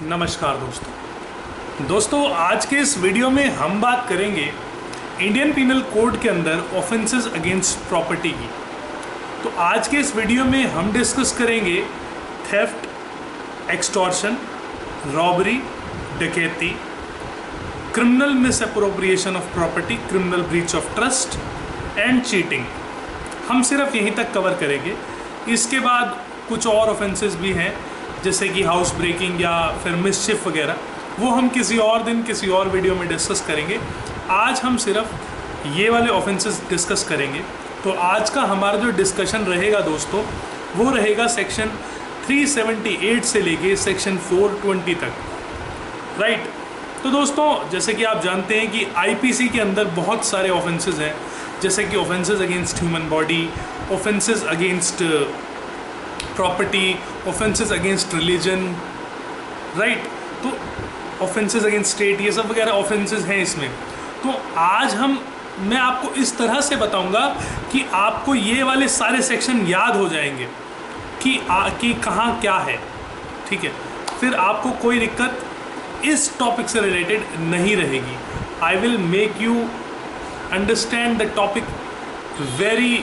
नमस्कार दोस्तों आज के इस वीडियो में हम बात करेंगे इंडियन पीनल कोड के अंदर ऑफेंसेस अगेंस्ट प्रॉपर्टी की। तो आज के इस वीडियो में हम डिस्कस करेंगे थेफ्ट, एक्सटॉर्शन, रॉबरी, डकैती, criminal misappropriation of property, criminal breach of trust and cheating. हम सिर्फ यहीं तक कवर करेंगे। इसके बाद कुछ और ऑफेंसेस भी हैं जैसे कि हाउस ब्रेकिंग या फिर मिसचिफ वगैरह, वो हम किसी और दिन किसी और वीडियो में डिस्कस करेंगे। आज हम सिर्फ ये वाले ऑफेंसेस डिस्कस करेंगे। तो आज का हमारा जो डिस्कशन रहेगा दोस्तों, वो रहेगा सेक्शन 378 से लेके सेक्शन 420 तक, राइट। तो दोस्तों जैसे कि आप जानते हैं कि आईपीसी के अंदर बहुत सारे ऑफेंसेस हैं, जैसे कि offences against human body, offences against property, offences against religion, right. तो ऑफेंसेस अगेंस्ट स्टेट, ये सब वगैरह ऑफेंसेस हैं इसमें। तो आज मैं आपको इस तरह से बताऊंगा कि आपको ये वाले सारे सेक्शन याद हो जाएंगे कि कहाँ क्या है, ठीक है। फिर आपको कोई दिक्कत इस टॉपिक से रिलेटेड नहीं रहेगी। I will make you understand the topic very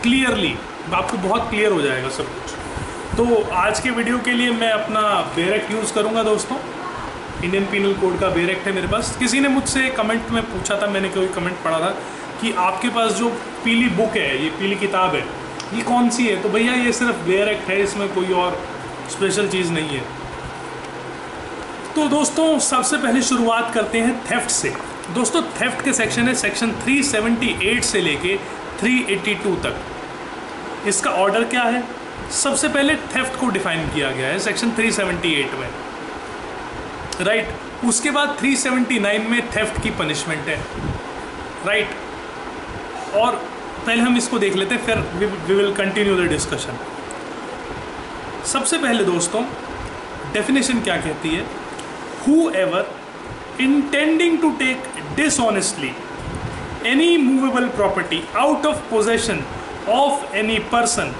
clearly. आपको बहुत क्लियर हो जाएगा सब कुछ। तो आज के वीडियो के लिए मैं अपना बेरेक्ट यूज़ करूँगा दोस्तों। इंडियन पीनल कोड का बेरेक्ट है मेरे पास। किसी ने मुझसे कमेंट में पूछा था, मैंने कोई कमेंट पढ़ा था कि आपके पास जो पीली बुक है, ये पीली किताब है, ये कौन सी है? तो भैया ये सिर्फ बेरेक्ट है, इसमें कोई और स्पेशल चीज़ नहीं है। तो दोस्तों सबसे पहले शुरुआत करते हैं थेफ्ट से। दोस्तों थेफ्ट के सेक्शन है सेक्शन 378 से लेके 382 तक। इसका ऑर्डर क्या है? सबसे पहले थेफ्ट को डिफाइन किया गया है सेक्शन 378 में, राइट। उसके बाद 379 में थेफ्ट की पनिशमेंट है, राइट। और पहले हम इसको देख लेते हैं, फिर we will continue the discussion. सबसे पहले दोस्तों डेफिनेशन क्या कहती है? whoever intending to take dishonestly any movable property out of possession of any person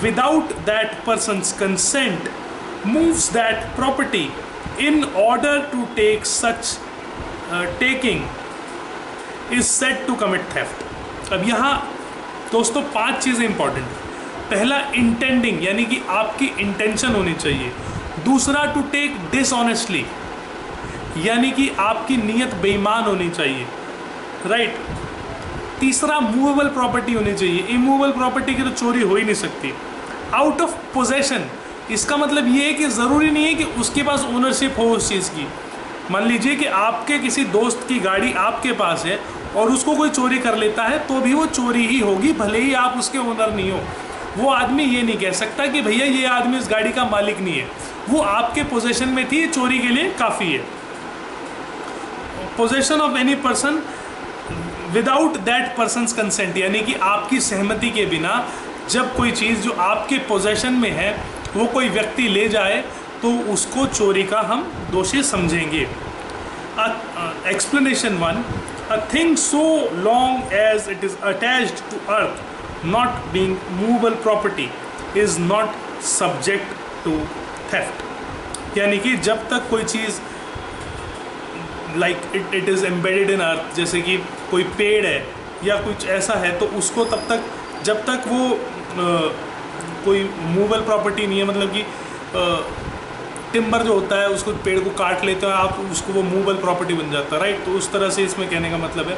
without that person's consent moves that property in order to take such taking is said to commit theft। अब यहाँ दोस्तों 5 चीज़ें important. पहला intending, यानी कि आपकी intention होनी चाहिए। दूसरा टू टेक डिसऑनेस्टली, यानी कि आपकी नीयत बेईमान होनी चाहिए, राइट। तीसरा मूवेबल प्रॉपर्टी होनी चाहिए। इमूवेबल प्रॉपर्टी की तो चोरी हो ही नहीं सकती। आउट ऑफ पोजेशन, इसका मतलब ये है कि ज़रूरी नहीं है कि उसके पास ओनरशिप हो उस चीज़ की। मान लीजिए कि आपके किसी दोस्त की गाड़ी आपके पास है और उसको कोई चोरी कर लेता है, तो भी वो चोरी ही होगी, भले ही आप उसके ओनर नहीं हो। वो आदमी ये नहीं कह सकता कि भैया ये आदमी इस गाड़ी का मालिक नहीं है, वो आपके पोजेशन में थी, चोरी के लिए काफ़ी है। Possession of any person without that persons consent, यानी कि आपकी सहमति के बिना जब कोई चीज़ जो आपके पोजेशन में है वो कोई व्यक्ति ले जाए तो उसको चोरी का हम दोषी समझेंगे। Explanation 1, a thing so long as it is attached to earth not being movable property is not subject to theft. यानी कि जब तक कोई चीज़ like it is embedded in earth, जैसे कि कोई पेड़ है या कुछ ऐसा है, तो उसको तब तक जब तक वो कोई मूवेबल प्रॉपर्टी नहीं है, मतलब कि टिम्बर जो होता है उसको, पेड़ को काट लेते हो आप, उसको वो मूवेबल प्रॉपर्टी बन जाता है, राइट। तो उस तरह से इसमें कहने का मतलब है।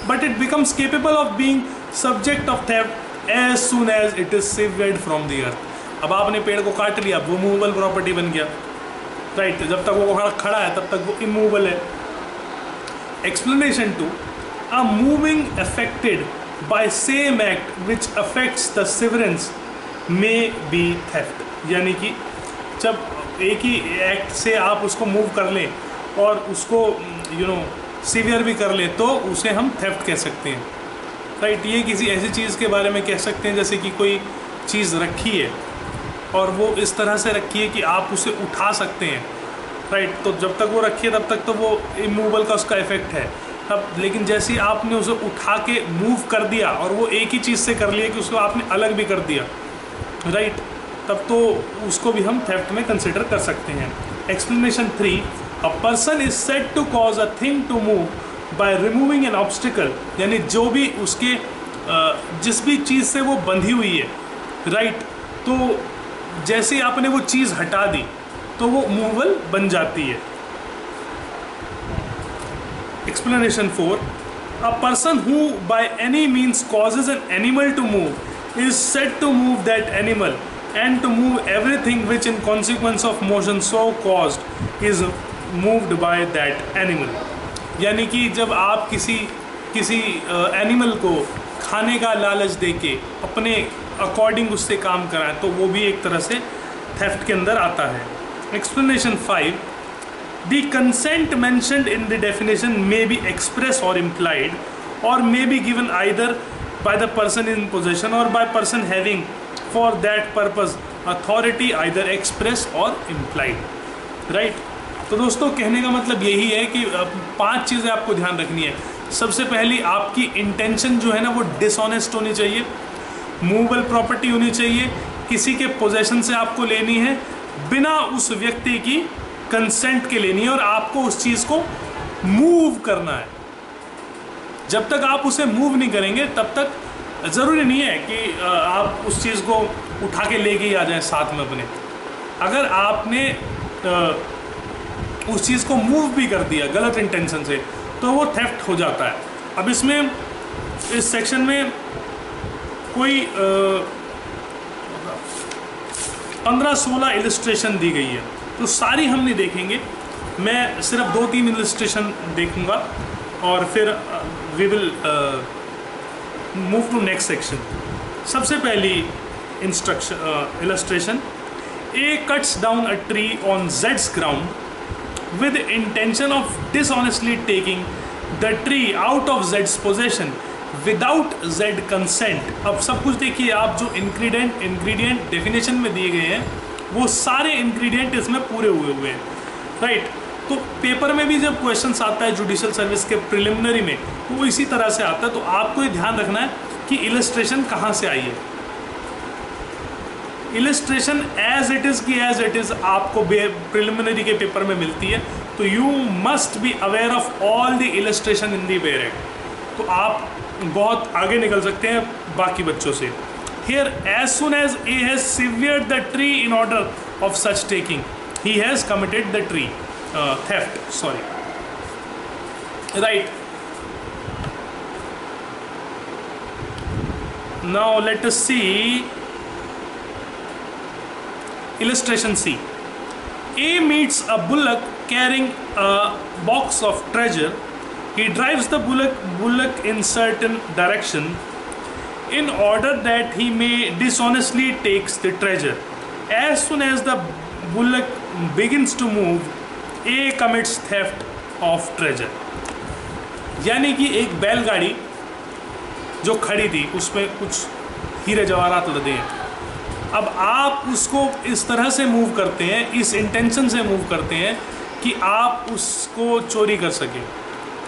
But it becomes capable of being subject of theft as soon as it is severed from the earth. अब आपने पेड़ को काट लिया, वो मूवेबल प्रॉपर्टी बन गया, राइट। जब तक वो खड़ा है तब तक वो इमूवेबल है। Explanation 2, a moving affected by same act which affects the severance may be theft। यानी कि जब एक ही एक्ट से आप उसको मूव कर लें और उसको सीवियर भी कर लें तो उसे हम थेफ्ट कह सकते हैं, राइट। ये किसी ऐसी चीज़ के बारे में कह सकते हैं जैसे कि कोई चीज़ रखी है और वो इस तरह से रखी है कि आप उसे उठा सकते हैं, राइट। तो जब तक वो रखी है तब तक तो वो इमूवेबल का उसका इफेक्ट है। तब लेकिन जैसे ही आपने उसे उठा के मूव कर दिया और वो एक ही चीज़ से कर लिया कि उसको आपने अलग भी कर दिया, राइट। तब तो उसको भी हम थेफ्ट में कंसिडर कर सकते हैं। Explanation 3, a person is said to cause a thing to move by removing an obstacle, यानी जो भी उसके जिस भी चीज़ से वो बंधी हुई है, राइट, तो जैसे ही आपने वो चीज़ हटा दी तो वो मूवेबल बन जाती है। Explanation 4, a person who by any means causes an animal to move is said to move that animal and to move everything which in consequence of motion so caused is moved by that animal। यानी कि जब आप किसी animal को खाने का लालच देके अपने अकॉर्डिंग उससे काम कराएं तो वो भी एक तरह से थेफ्ट के अंदर आता है। Explanation 5, the consent mentioned in the definition may be express or implied or may be given either by the person in possession or by person having for that purpose authority, either express or implied, right। तो दोस्तों कहने का मतलब यही है कि 5 चीज़ें आपको ध्यान रखनी है। सबसे पहली, आपकी इंटेंशन जो है ना वो डिसऑनेस्ट होनी चाहिए, मूवेबल प्रॉपर्टी होनी चाहिए, किसी के पोजेशन से आपको लेनी है, बिना उस व्यक्ति की कंसेंट के लेनी है, और आपको उस चीज़ को मूव करना है। जब तक आप उसे मूव नहीं करेंगे तब तक ज़रूरी नहीं है कि आप उस चीज़ को उठा के लेके ही आ जाएं साथ में अपने। अगर आपने उस चीज़ को मूव भी कर दिया गलत इंटेंशन से तो वो थेफ्ट हो जाता है। अब इसमें इस सेक्शन में कोई 15-16 इलस्ट्रेशन दी गई है, तो सारी हम नहीं देखेंगे, मैं सिर्फ 2-3 इलस्ट्रेशन देखूंगा और फिर we will move to next section. सबसे पहली illustration, A cuts down a tree on Jades ground with intention of dishonestly taking the tree out of Jades possession without Z consent. अब सब कुछ देखिए, आप जो इंग्रेडिएंट डेफिनेशन में दिए गए हैं वो सारे इंग्रेडिएंट इसमें पूरे हुए हैं, राइट। तो पेपर में भी जब क्वेश्चंस आता है जुडिशियल सर्विस के प्रिलिमिनरी में तो वो इसी तरह से आता है। तो आपको ये ध्यान रखना है कि इलस्ट्रेशन कहाँ से आई है। इलस्ट्रेशन एज इट इज़ की एज इट इज़ आपको प्रिलिमिनरी के पेपर में मिलती है, तो you must be aware of all the illustration in the bare act. तो आप बहुत आगे निकल सकते हैं बाकी बच्चों से। Here, as soon as A has severed the tree in order of such taking, he has committed the theft. Sorry, right. Now let us see illustration C. A meets a bullock carrying a box of treasure. He drives the bullock in certain direction in order that he may dishonestly takes the treasure. As soon as the bullock begins to move, A commits theft of treasure. यानी कि एक बैलगाड़ी जो खड़ी थी उसमें कुछ हीरे जवाहरात लदे हैं। अब आप उसको इस तरह से मूव करते हैं, इस इंटेंशन से मूव करते हैं कि आप उसको चोरी कर सकें,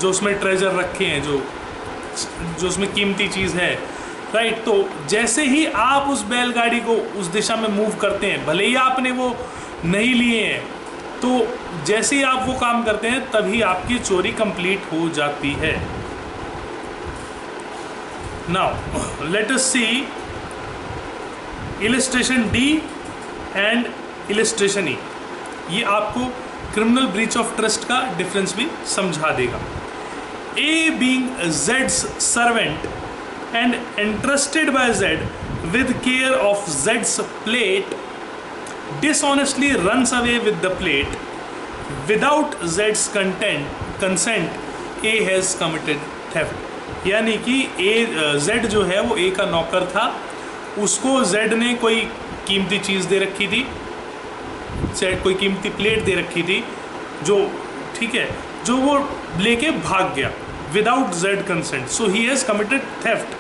जो उसमें ट्रेजर रखे हैं, जो उसमें कीमती चीज़ है, राइट। तो जैसे ही आप उस बैलगाड़ी को उस दिशा में मूव करते हैं, भले ही आपने वो नहीं लिए हैं, तो जैसे ही आप वो काम करते हैं तभी आपकी चोरी कंप्लीट हो जाती है। Now let us see illustration D and illustration E. ये आपको क्रिमिनल ब्रीच ऑफ ट्रस्ट का डिफरेंस भी समझा देगा। ए बीइंग जेड्स servant and entrusted by Z with care of Z's plate dishonestly runs away with the plate without Z's consent, A has committed theft। यानी कि Z जो है वो A का नौकर था, उसको Z ने कोई कीमती चीज़ दे रखी थी, कोई कीमती प्लेट दे रखी थी, जो ठीक है, जो वो लेके भाग गया without Z consent, so he has committed theft।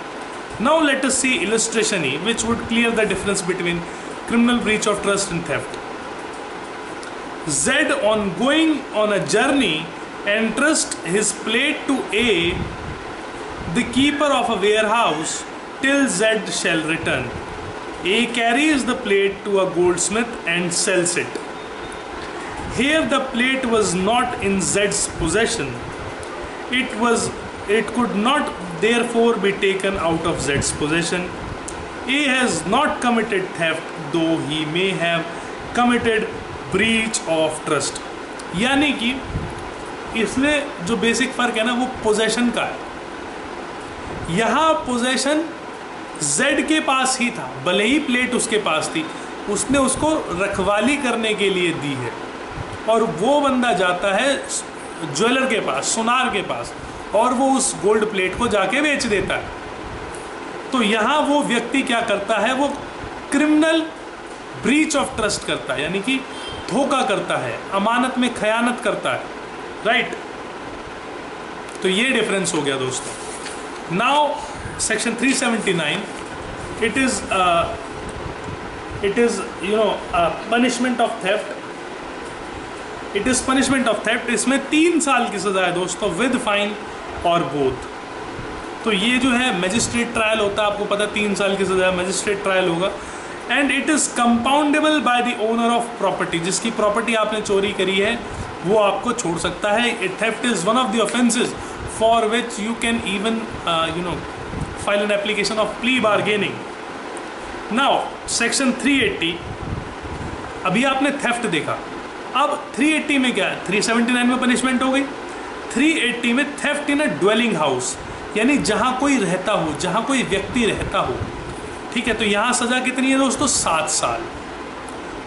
Now let us see illustration E, which would clear the difference between criminal breach of trust and theft. Z, on going on a journey, entrusts his plate to A, the keeper of a warehouse, till Z shall return। A carries the plate to a goldsmith and sells it. Here the plate was not in Z's possession. It could not therefore be taken out of Z's possession. A has not committed theft, though he may have committed breach of trust. यानी कि इसमें जो basic फर्क है ना वो possession का है। यहाँ पोजेशन Z के पास ही था, भले ही प्लेट उसके पास थी, उसने उसको रखवाली करने के लिए दी है, और वो बंदा जाता है ज्वेलर के पास, सुनार के पास, और वो उस गोल्ड प्लेट को जाके बेच देता है। तो यहाँ वो व्यक्ति क्या करता है, वो क्रिमिनल ब्रीच ऑफ ट्रस्ट करता है, यानी कि धोखा करता है, अमानत में खयानत करता है, राइट। तो ये डिफरेंस हो गया दोस्तों। Now section 379, it is punishment of theft. It is punishment of theft. इसमें 3 साल की सजा है दोस्तों, विद फाइन और बोथ। तो ये जो है मैजिस्ट्रेट ट्रायल होता है, आपको पता 3 साल की सजा मैजिस्ट्रेट ट्रायल होगा। And it is compoundable by the owner of property, जिसकी प्रॉपर्टी आपने चोरी करी है वो आपको छोड़ सकता है। Theft is one of the offences for which you can even file an application of plea bargaining. Now section 380, अभी आपने थेफ्ट देखा, अब 380 में क्या है, 379 में पनिशमेंट हो गई, 380 में थेफ्ट इन अ ड्वेलिंग हाउस, यानी जहाँ कोई रहता हो, जहाँ कोई व्यक्ति रहता हो, ठीक है। तो यहाँ सज़ा कितनी है दोस्तों, 7 साल।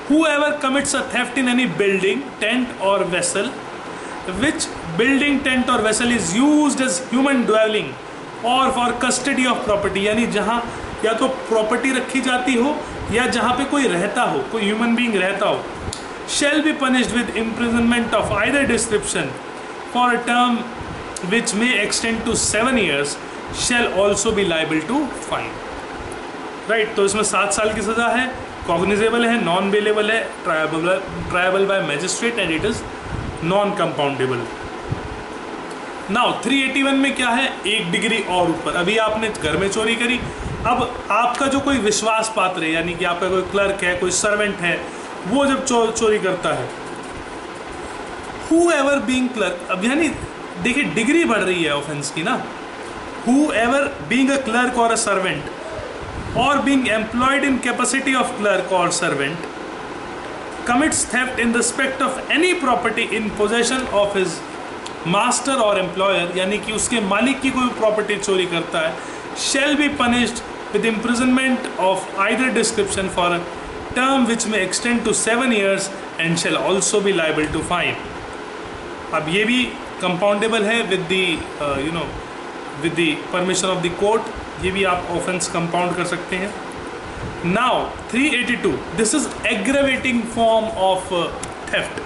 Whoever commits a theft in any building, tent or vessel, which building, tent or vessel is used as human dwelling or for custody of property, यानी जहाँ या तो प्रॉपर्टी रखी जाती हो या जहाँ पे कोई रहता हो, कोई ह्यूमन बीइंग रहता हो, shall be punished with imprisonment of either description for a term which may extend to 7 years, shall also be liable to fine, right। तो इसमें 7 साल की सज़ा है, कॉग्निजेबल है, नॉन बेलेबल है, tribal bye magistrate, and it is non compoundable. Now 381 में क्या है, 1 डिग्री और ऊपर। अभी आपने घर में चोरी करी, अब आपका जो कोई विश्वास पात्र है, यानी कि आपका कोई क्लर्क है, कोई सर्वेंट है, वो जब चोरी करता है, whoever being clerk, अब यानी देखिए डिग्री बढ़ रही है ऑफेंस की ना, whoever being a clerk or a servant or being employed in capacity of clerk or servant commits theft in respect of any property in possession of his master or employer, यानी कि उसके मालिक की कोई property चोरी करता है, shall be punished with imprisonment of either description for a term which may extend to 7 years and shall also be liable to fine। अब ये भी कंपाउंडेबल है with the permission of the court, ये भी आप ऑफेंस कंपाउंड कर सकते हैं। Now 382, this is aggravating form of theft.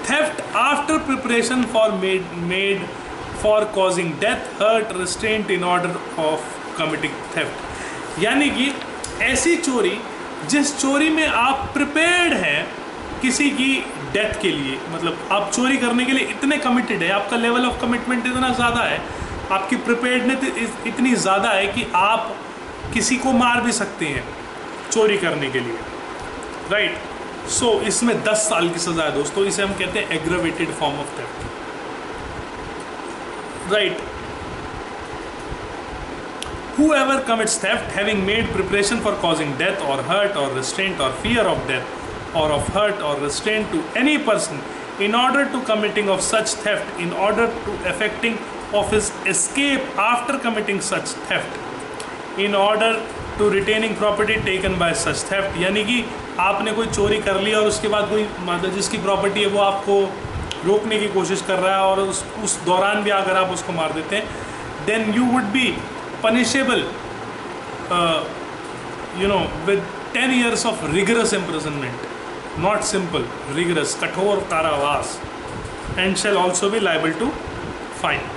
Theft after preparation for made for causing death, hurt, restraint in order of committing theft, यानी कि ऐसी चोरी जिस चोरी में आप प्रिपेयर्ड हैं किसी की डेथ के लिए, मतलब आप चोरी करने के लिए इतने कमिटेड है, आपका लेवल ऑफ कमिटमेंट इतना ज़्यादा है, आपकी प्रिपेयर्डनेस इतनी ज़्यादा है कि आप किसी को मार भी सकते हैं चोरी करने के लिए, राइट। सो इसमें 10 साल की सज़ा है दोस्तों, इसे हम कहते हैं aggravated form of theft, right. Whoever commits theft having made preparation for causing death or hurt or restraint or fear of death or of hurt or restraint to any person in order to committing of such theft, in order to effecting of his escape after committing such theft, in order to retaining property taken by such theft, यानी कि आपने कोई चोरी कर लिया और उसके बाद कोई मतलब जिसकी प्रॉपर्टी है वो आपको रोकने की कोशिश कर रहा है और उस दौरान भी अगर आप उसको मार देते हैं, then you would be punishable with 10 years of rigorous imprisonment, not simple, rigorous, कठोर कारावास, and shall also be liable to fine।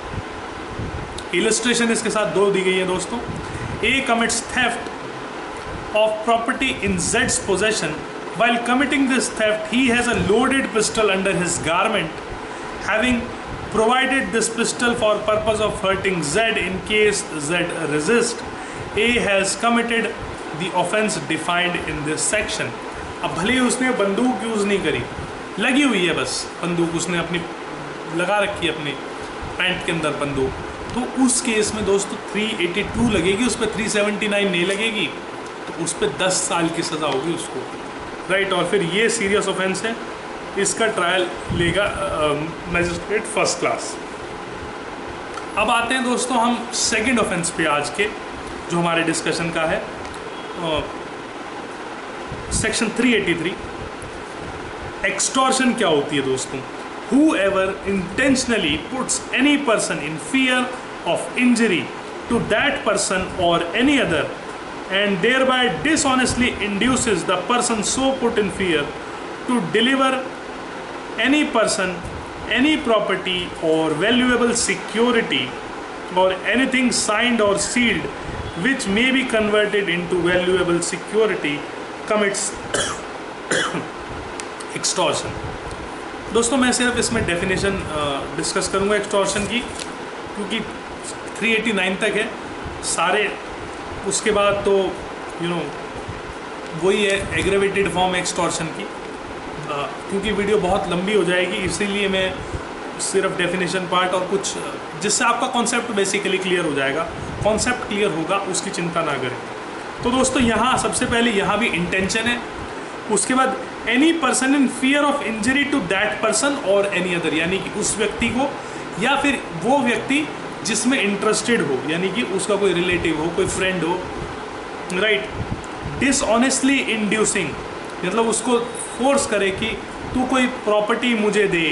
illustration इसके साथ 2 दी गई है दोस्तों। A commits theft of property in Z's possession. While committing this theft, he has a loaded pistol under his garment, having provided this pistol for purpose of hurting Z in case Z resist. A has committed the offence defined in this section. अब भले ही उसने बंदूक use नहीं करी, लगी हुई है बस बंदूक, उसने अपनी लगा रखी है अपनी पैंट के अंदर बंदूक, तो उस केस में दोस्तों 382 लगेगी, उस पर 379 नहीं लगेगी, तो उस पर 10 साल की सज़ा होगी उसको, राइट। और फिर ये सीरियस ऑफेंस है, इसका ट्रायल लेगा मैजिस्ट्रेट फर्स्ट क्लास। अब आते हैं दोस्तों हम सेकंड ऑफेंस पे आज के, जो हमारे डिस्कशन का है, सेक्शन 383। एक्सटॉर्शन क्या होती है दोस्तों? Whoever intentionally puts any person in fear of injury to that person or any other and thereby dishonestly induces the person so put in fear to deliver any person any property or valuable security or anything signed or sealed which may be converted into valuable security commits extortion। दोस्तों मैं सिर्फ इसमें definition discuss करूंगा extortion की, क्योंकि 389 तक है सारे, उसके बाद तो वही है एग्रेवेटेड फॉर्म एक्सटॉर्शन की। क्योंकि वीडियो बहुत लंबी हो जाएगी, इसीलिए मैं सिर्फ डेफिनेशन पार्ट और कुछ, जिससे आपका कॉन्सेप्ट बेसिकली क्लियर हो जाएगा। कॉन्सेप्ट क्लियर होगा उसकी चिंता ना करें। तो दोस्तों यहाँ सबसे पहले यहाँ भी इंटेंशन है, उसके बाद any person in fear of injury to that person और एनी अदर, यानी कि उस व्यक्ति को या फिर वो व्यक्ति जिसमें इंटरेस्टेड हो, यानी कि उसका कोई रिलेटिव हो, कोई फ्रेंड हो, राइट। डिसऑनेस्टली इंड्यूसिंग, मतलब उसको फोर्स करे कि तू कोई प्रॉपर्टी मुझे दे,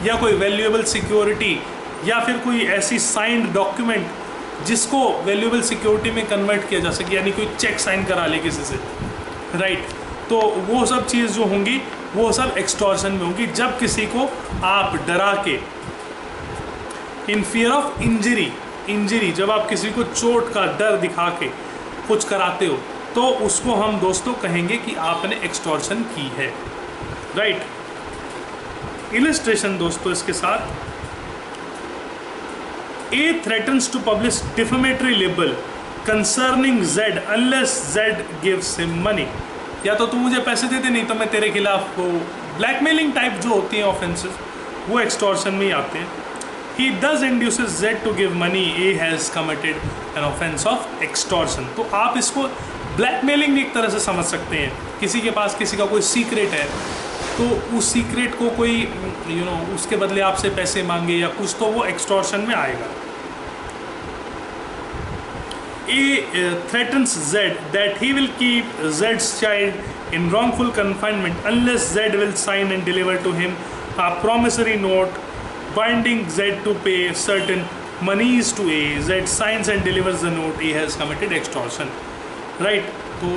या कोई वैल्यूएबल सिक्योरिटी, या फिर कोई ऐसी साइंड डॉक्यूमेंट जिसको वैल्यूएबल सिक्योरिटी में कन्वर्ट किया जा सके, यानी कोई चेक साइन करा ले किसी से, राइट। तो वो सब चीज़ जो होंगी वो सब एक्सटॉर्शन में होंगी, जब किसी को आप डरा के, इन फियर ऑफ इंजरी, जब आप किसी को चोट का डर दिखा के कुछ कराते हो, तो उसको हम दोस्तों कहेंगे कि आपने एक्सटॉर्शन की है, राइट। इलस्ट्रेशन दोस्तों इसके साथ, A threatens to publish defamatory libel concerning Z unless Z gives him money, या तो तू मुझे पैसे देते, नहीं तो मैं तेरे खिलाफ, वो ब्लैकमेलिंग टाइप जो होती हैं ऑफेंसेस, वो एक्सटॉर्शन में ही आते हैं। He does induces Z to give money, A has committed an offence of extortion. तो आप इसको ब्लैकमेलिंग भी एक तरह से समझ सकते हैं। किसी के पास किसी का कोई सीक्रेट है, तो उस सीक्रेट को कोई उसके बदले आपसे पैसे मांगे या कुछ, तो वो एक्सटॉर्शन में आएगा। A threatens Z that he will keep Z's child in wrongful confinement unless Z will sign and deliver to him a promissory note binding Z to pay certain monies to A. Z signs and delivers the note. A has committed extortion. Right? तो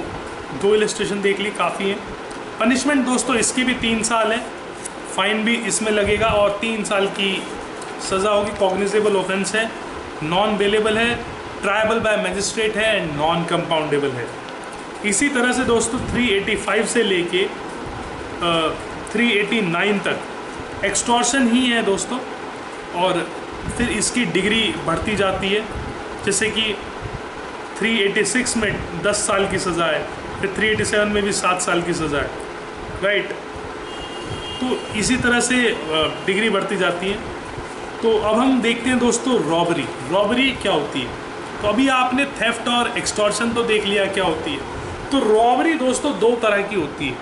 दो illustration देख ली, काफ़ी है। Punishment दोस्तों इसकी भी 3 साल है, फाइन भी इसमें लगेगा और 3 साल की सज़ा होगी। कॉग्निजेबल ऑफेंस है, नॉन बेलेबल है, ट्रायबल बाय मैजिस्ट्रेट है एंड नॉन कंपाउंडेबल है। इसी तरह से दोस्तों 385 से लेके 389 तक एक्सटॉर्शन ही है दोस्तों, और फिर इसकी डिग्री बढ़ती जाती है, जैसे कि 386 में 10 साल की सज़ा है, फिर 387 में भी 7 साल की सज़ा है, राइट। तो इसी तरह से डिग्री बढ़ती जाती है। तो अब हम देखते हैं दोस्तों रॉबरी क्या होती है। तो अभी आपने थेफ्ट और एक्सटॉर्शन तो देख लिया क्या होती है। तो रॉबरी दोस्तों 2 तरह की होती है।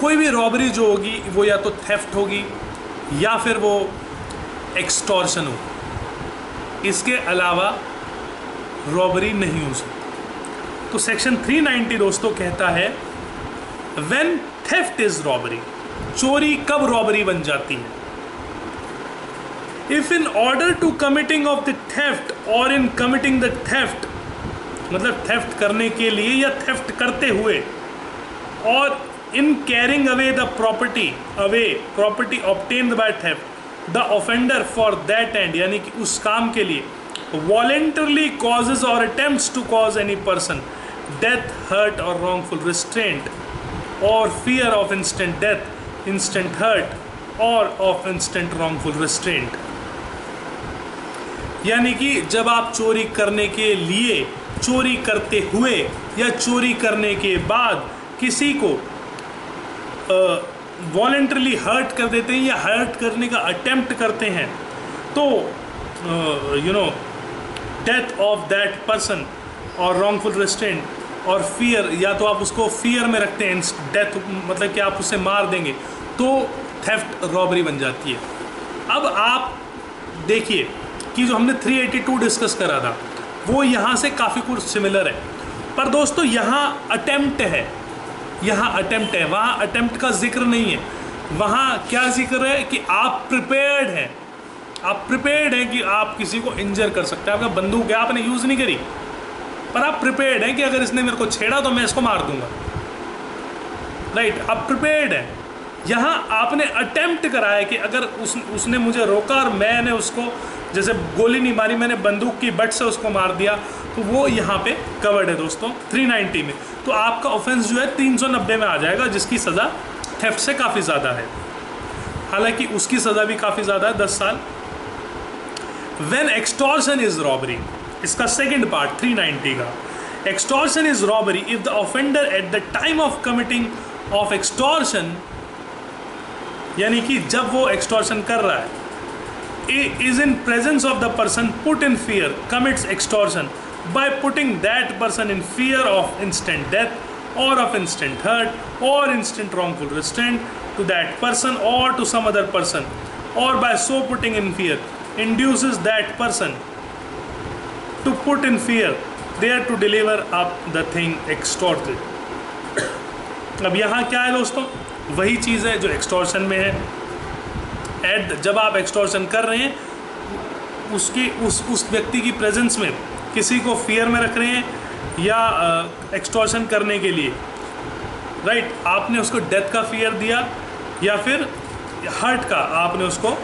कोई भी रॉबरी जो होगी वो या तो थेफ्ट होगी या फिर वो एक्सटॉर्शन होगी, इसके अलावा रॉबरी नहीं हो सकती। तो सेक्शन 390 दोस्तों कहता है व्हेन थेफ्ट इज रॉबरी, चोरी कब रॉबरी बन जाती है। If in order to committing of the theft or in committing the theft, मतलब theft करने के लिए या theft करते हुए, और in carrying away the property obtained by theft, the offender for that end, यानी कि उस काम के लिए voluntarily causes or attempts to cause any person death, hurt or wrongful restraint or fear of instant death, instant hurt or of instant wrongful restraint। यानी कि जब आप चोरी करने के लिए चोरी करते हुए या चोरी करने के बाद किसी को वॉलंटरली हर्ट कर देते हैं या हर्ट करने का अटेम्प्ट करते हैं, तो डेथ ऑफ दैट पर्सन और रॉन्गफुल रेस्ट्रेंट और फियर, या तो आप उसको फियर में रखते हैं, डेथ मतलब कि आप उसे मार देंगे, तो थेफ्ट रॉबरी बन जाती है। अब आप देखिए कि जो हमने 382 डिस्कस करा था वो यहाँ से काफ़ी कुछ सिमिलर है, पर दोस्तों यहाँ अटेम्प्ट है, वहाँ अटेम्प्ट का जिक्र नहीं है। वहाँ क्या जिक्र है कि आप प्रिपेयर्ड हैं कि आप किसी को इंजर कर सकते हैं। आपका बंदूक है, आपने यूज़ नहीं करी, पर आप प्रिपेयर्ड हैं कि अगर इसने मेरे को छेड़ा तो मैं इसको मार दूंगा, राइट। आप प्रिपेयर्ड हैं। यहाँ आपने अटेम्प्ट करा है कि अगर उसने मुझे रोका और मैंने उसको जैसे गोली नहीं मारी, मैंने बंदूक की बट से उसको मार दिया, तो वो यहाँ पे कवर्ड है दोस्तों 390 में। तो आपका ऑफेंस जो है 390 में आ जाएगा, जिसकी सज़ा थेफ्ट से काफ़ी ज़्यादा है, हालांकि उसकी सज़ा भी काफ़ी ज़्यादा है, 10 साल। व्हेन एक्सटॉर्शन इज रॉबरी, इसका सेकेंड पार्ट 390 का, extortion is robbery if the offender at the time of committing of extortion, यानी कि जब वो एक्सटॉर्शन कर रहा है, is in presence of the person put in fear, commits extortion by putting that person in fear of instant death or of instant hurt or instant wrongful restraint to that person or to some other person, or by so putting in fear induces that person to put in fear there to deliver up the thing extorted. अब यहाँ क्या है दोस्तों, वही चीज़ है जो extortion में है। जब आप एक्सटॉर्शन कर रहे हैं, उस व्यक्ति की प्रेजेंस में किसी को फियर में रख रहे हैं या एक्सटॉर्शन करने के लिए, राइट, आपने उसको डेथ का फियर दिया या फिर हर्ट का आपने उसको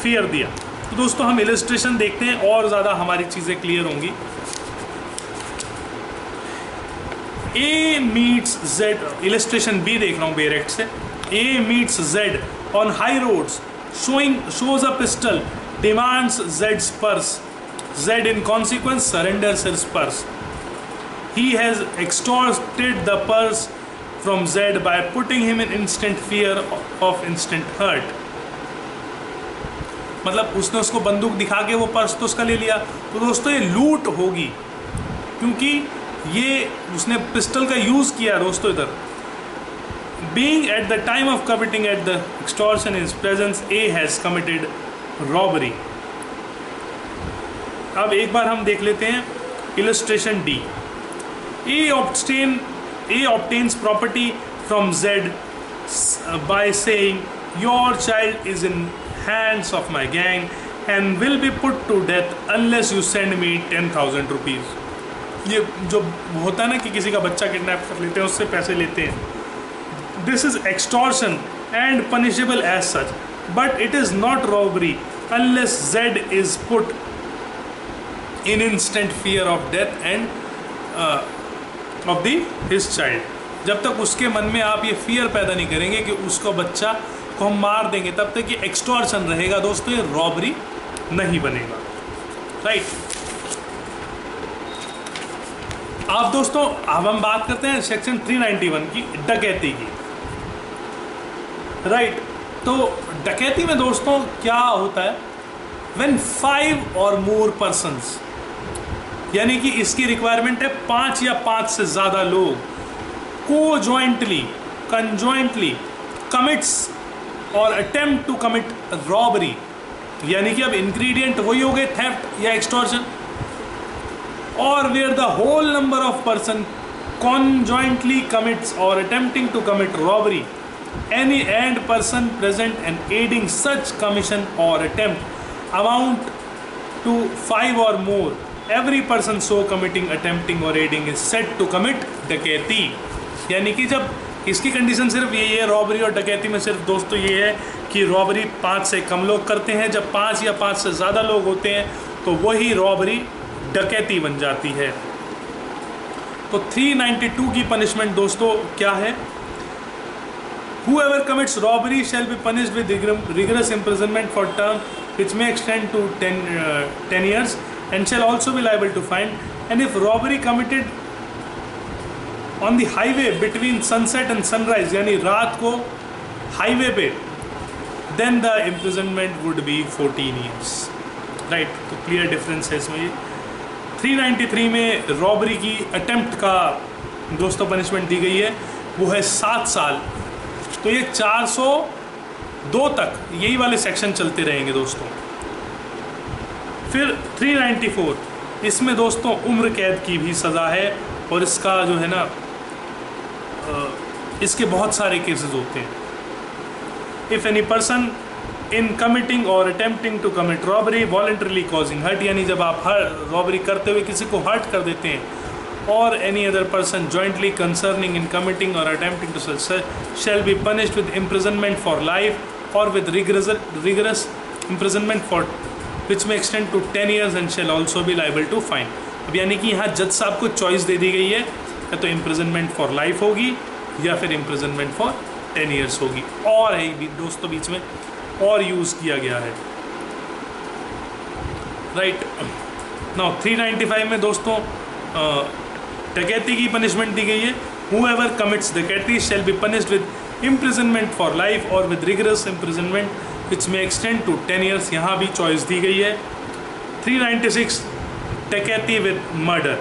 फियर दिया। तो दोस्तों हम इलस्ट्रेशन देखते हैं और ज़्यादा हमारी चीज़ें क्लियर होंगी। A meets Z, illustration B देख रहा हूँ बेरेक्ट से। A meets Z on high roads, shows a pistol, demands Z's purse. Z in consequence surrenders his purse. He has extorted the purse from Z by putting him in instant fear of instant hurt. मतलब उसने उसको बंदूक दिखा के वो purse तो उसका ले लिया, तो दोस्तों ये लूट होगी, क्योंकि ये उसने पिस्टल का यूज़ किया दोस्तों इधर। Being at the time of committing at the extortion in his presence, A has committed robbery. अब एक बार हम देख लेते हैं illustration D. A obtains property from Z by saying, "Your child is in hands of my gang and will be put to death unless you send me 10,000 rupees." ये जो होता है ना कि किसी का बच्चा किडनैप कर लेते हैं, उससे पैसे लेते हैं, this is extortion and punishable as such, but it is not robbery unless Z is put in instant fear of death and of his child. जब तक उसके मन में आप ये फियर पैदा नहीं करेंगे कि उसको बच्चा को हम मार देंगे, तब तक ये एक्सटॉर्शन रहेगा दोस्तों, ये रॉबरी नहीं बनेगा, राइट। अब दोस्तों अब हम बात करते हैं सेक्शन 391 की, डकैती की, राइट। तो डकैती में दोस्तों क्या होता है, व्हेन 5 और मोर पर्सन्स, यानी कि इसकी रिक्वायरमेंट है 5 या 5 से ज़्यादा लोग, कंजॉइंटली कमिट्स और अटेम्प्ट टू कमिट रॉबरी, यानी कि अब इंग्रेडिएंट वही हो गए थेफ्ट या एक्सटॉर्शन, और where the whole number of person conjointly commits or attempting to commit robbery, any and person present and aiding such commission or attempt amount to 5 or more, every person so committing, attempting or aiding is said to commit डकैती। यानी कि जब इसकी condition सिर्फ ये है, robbery और डकैती में सिर्फ दोस्तों ये है कि रॉबरी 5 से कम लोग करते हैं, जब 5 या 5 से ज़्यादा लोग होते हैं तो वही रॉबरी डकैती बन जाती है। तो 392 की पनिशमेंट दोस्तों क्या है, Whoever commits robbery shall be punished with rigorous imprisonment for term which may extend to 10 years and shall also be liable to fine and if robbery committed on the highway between sunset and sunrise, यानी रात को highway पे, then the imprisonment would be 14 years, right. तो clear difference है इसमें। 393 में robbery की attempt का दोस्तों पनिशमेंट दी गई है, वो है 7 साल। तो ये 402 तक यही वाले सेक्शन चलते रहेंगे दोस्तों। फिर 394, इसमें दोस्तों उम्र कैद की भी सज़ा है, और इसका जो है ना इसके बहुत सारे केसेस होते हैं। If any person in committing or attempting to commit robbery voluntarily causing hurt, यानी जब आप रॉबरी करते हुए किसी को हर्ट कर देते हैं, or any other person jointly concerning in committing or attempting to such shall be punished with imprisonment for life or with rigorous imprisonment for which may extend to 10 years and shall also be liable to fine. अब यानी कि यहाँ जज साहब को choice दे दी गई है, या तो इम्प्रिजनमेंट फॉर लाइफ होगी या फिर इम्प्रिजनमेंट फॉर 10 ईयर्स होगी। और है भी दोस्तों बीच में और यूज़ किया गया है, राइट। नाउ 395 में दोस्तों डकैती की पनिशमेंट दी गई है। हूएवर कमिट्स डकैती शैल be punished with imprisonment for life or with rigorous imprisonment which may extend to 10 years, यहाँ भी चॉइस दी गई है। 396 डकैती with murder,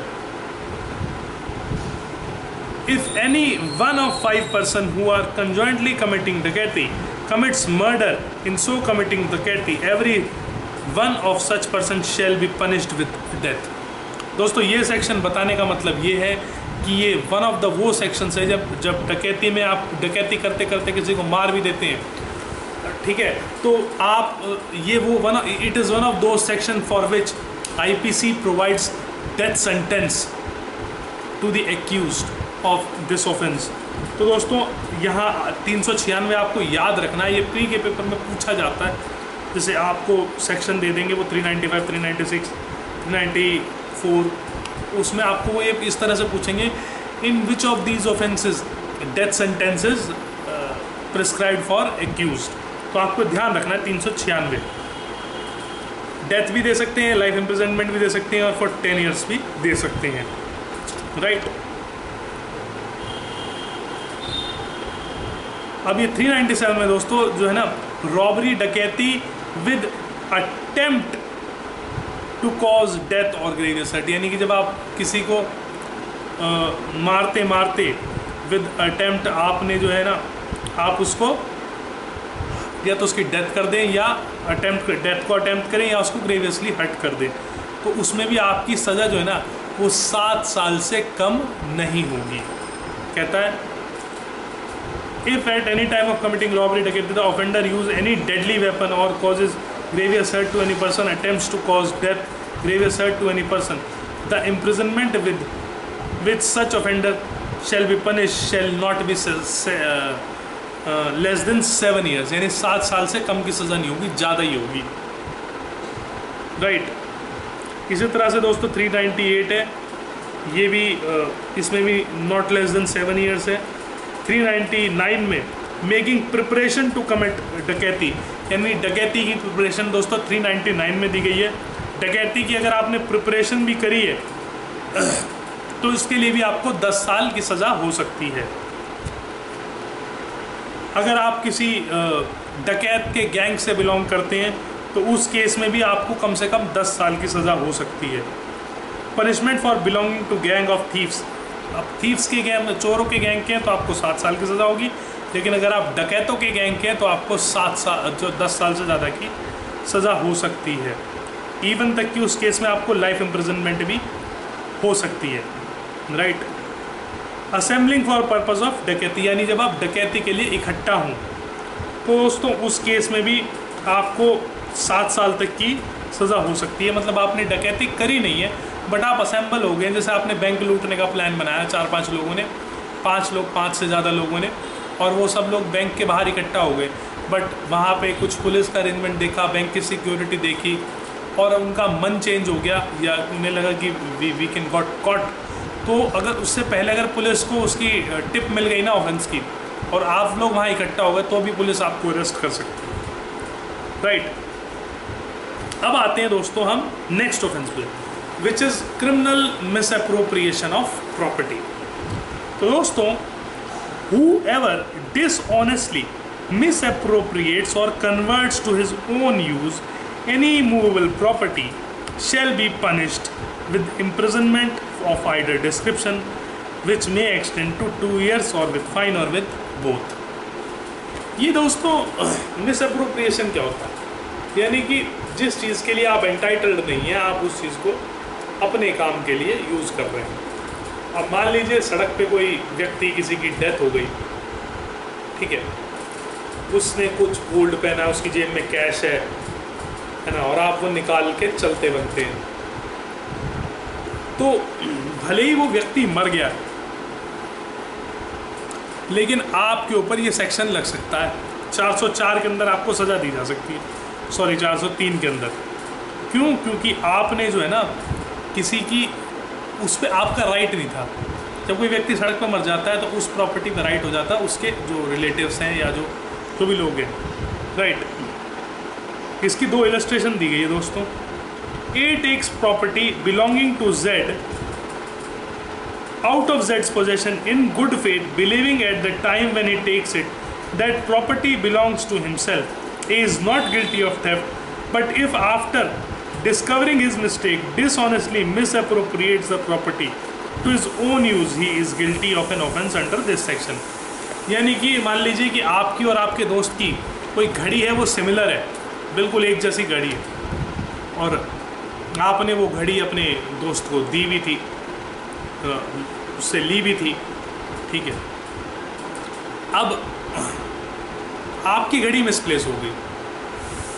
if any one of 5 persons who are conjointly committing डकैती commits murder, in so committing डकैती every one of such persons shall be punished with death। दोस्तों ये section बताने का मतलब ये है कि ये वन ऑफ द वो सेक्शंस है जब डकैती में आप डकैती करते करते किसी को मार भी देते हैं, ठीक है, तो आप ये वो इट इज़ वन ऑफ दो section for which IPC provides death sentence to the accused of this offence. तो दोस्तों यहाँ 396 आपको याद रखना है, ये प्री के पेपर में पूछा जाता है। जैसे आपको सेक्शन दे देंगे वो 395, 396, 394, उसमें आपको वो ये इस तरह से पूछेंगे, in which of these offences death sentences prescribed for accused. तो आपको ध्यान रखना है 396 डेथ भी दे सकते हैं, लाइफ इम्प्रिजनमेंट भी दे सकते हैं, और फॉर 10 ईयर्स भी दे सकते हैं, राइट। अब ये 397 में दोस्तों जो है ना robbery dacoity with attempt to cause death और ग्रेवियस हर्ट, यानी कि जब आप किसी को मारते मारते विद अटेम्प्ट आपने जो है ना आप उसको या तो उसकी डेथ कर दें, या डेथ को अटेम्प्ट करें, या उसको ग्रेवियसली हर्ट कर दें, तो उसमें भी आपकी सज़ा जो है ना वो 7 साल से कम नहीं होगी। कहता है if at any time of committing robbery डकैती the offender use any deadly weapon or causes grievous hurt to any person, attempts to cause death, grievous hurt to any person, the imprisonment with which such offender shall be punished shall not be less than 7 years, यानी 7 साल से कम की सज़ा नहीं होगी, ज़्यादा ही होगी, right. इसी तरह से दोस्तों 398 है, ये भी इसमें भी नॉट लेस देन 7 ईयर्स है। 399 में मेकिंग प्रिपरेशन टू कमिट डकैती, यानी डकैती की प्रिपरेशन दोस्तों 399 में दी गई है। डकैती की अगर आपने प्रिपरेशन भी करी है तो इसके लिए भी आपको 10 साल की सज़ा हो सकती है। अगर आप किसी डकैत के गैंग से बिलोंग करते हैं तो उस केस में भी आपको कम से कम 10 साल की सज़ा हो सकती है। Punishment for belonging to gang of thieves, अब थीव्स के गैंग, चोरों के गैंग के हैं तो आपको 7 साल की सज़ा होगी, लेकिन अगर आप डकैतों के गैंग के हैं तो आपको 10 साल से ज़्यादा की सज़ा हो सकती है। इवन तक कि उस केस में आपको लाइफ इम्प्रिजनमेंट भी हो सकती है, right. Assembling for purpose of dacoity, यानी जब आप डकैती के लिए इकट्ठा हों तो दोस्तों उस केस में भी आपको 7 साल तक की सज़ा हो सकती है। मतलब आपने डकैती करी नहीं है बट आप असेंबल हो गए, जैसे आपने बैंक लूटने का प्लान बनाया 4-5 लोगों ने, 5 से ज़्यादा लोगों ने, और वो सब लोग बैंक के बाहर इकट्ठा हो गए, बट वहाँ पे कुछ पुलिस का अरेंजमेंट देखा, बैंक की सिक्योरिटी देखी और उनका मन चेंज हो गया, या उन्हें लगा कि वी कैन गॉट कॉट, तो अगर उससे पहले अगर पुलिस को उसकी टिप मिल गई ना ऑफेंस की और आप लोग वहाँ इकट्ठा हो गए तो भी पुलिस आपको अरेस्ट कर सकती है, राइट। अब आते हैं दोस्तों हम नेक्स्ट ऑफेंस पे। Which is criminal misappropriation of property. तो दोस्तों, whoever dishonestly misappropriates or converts to his own use any movable property shall be punished with imprisonment of either description, which may extend to 2 years, or with fine, or with both। ये दोस्तों misappropriation क्या होता है? यानी कि जिस चीज़ के लिए आप एंटाइटल्ड नहीं हैं, आप उस चीज़ को अपने काम के लिए यूज़ कर रहे हैं। अब मान लीजिए सड़क पे कोई व्यक्ति, किसी की डेथ हो गई, ठीक है, उसने कुछ गोल्ड पहना, उसकी जेब में कैश है ना, और आप वो निकाल के चलते बनते हैं, तो भले ही वो व्यक्ति मर गया, लेकिन आपके ऊपर ये सेक्शन लग सकता है। 404 के अंदर आपको सज़ा दी जा सकती है, सॉरी 403 के अंदर। क्यों? क्योंकि आपने जो है ना, किसी की उस पर आपका राइट नहीं था। जब कोई व्यक्ति सड़क पर मर जाता है तो उस प्रॉपर्टी पर राइट हो जाता है उसके जो रिलेटिव्स हैं या जो भी लोग हैं, राइट। इसकी 2 इलस्ट्रेशन दी गई है दोस्तों। A takes property belonging to Z out of Z's possession in good faith, believing at the time when he takes it that property belongs to himself. A is not guilty of theft, but if after discovering his mistake dishonestly misappropriates the property to his own use, he is guilty of an offense under this section। यानी कि मान लीजिए कि आपकी और आपके दोस्त की कोई घड़ी है, वो सिमिलर है, बिल्कुल एक जैसी घड़ी है, और आपने वो घड़ी अपने दोस्त को दी भी थी, उससे ली भी थी, ठीक है। अब आपकी घड़ी मिसप्लेस हो गई,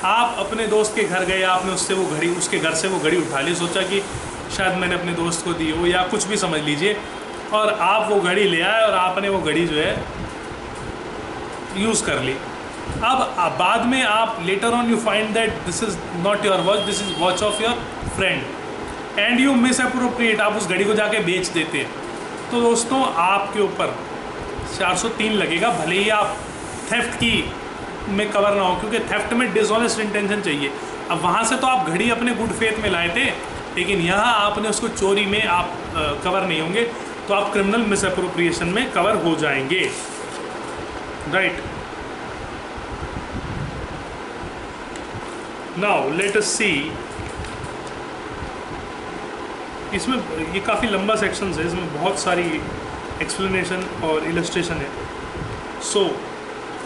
आप अपने दोस्त के घर गए, आपने उससे वो घड़ी, उसके घर से वो घड़ी उठा ली, सोचा कि शायद मैंने अपने दोस्त को दी हो या कुछ भी समझ लीजिए, और आप वो घड़ी ले आए और आपने वो घड़ी जो है यूज़ कर ली। अब बाद में आप later on you find that this is not your watch, this is watch of your friend, and you misappropriate, आप उस घड़ी को जाके बेच देते हैं, तो दोस्तों आपके ऊपर 403 लगेगा, भले ही आप थेफ्ट की में कवर ना हो, क्योंकि थेफ्ट में डिसऑनेस्ट इंटेंशन चाहिए। अब वहाँ से तो आप घड़ी अपने गुड फेथ में लाए थे, लेकिन यहाँ आपने उसको चोरी में आप कवर नहीं होंगे, तो आप क्रिमिनल मिसअप्रोप्रिएशन में कवर हो जाएंगे, राइट। नाउ लेट अस सी, इसमें ये काफ़ी लंबा सेक्शन है, इसमें बहुत सारी एक्सप्लेनेशन और इलस्ट्रेशन है। So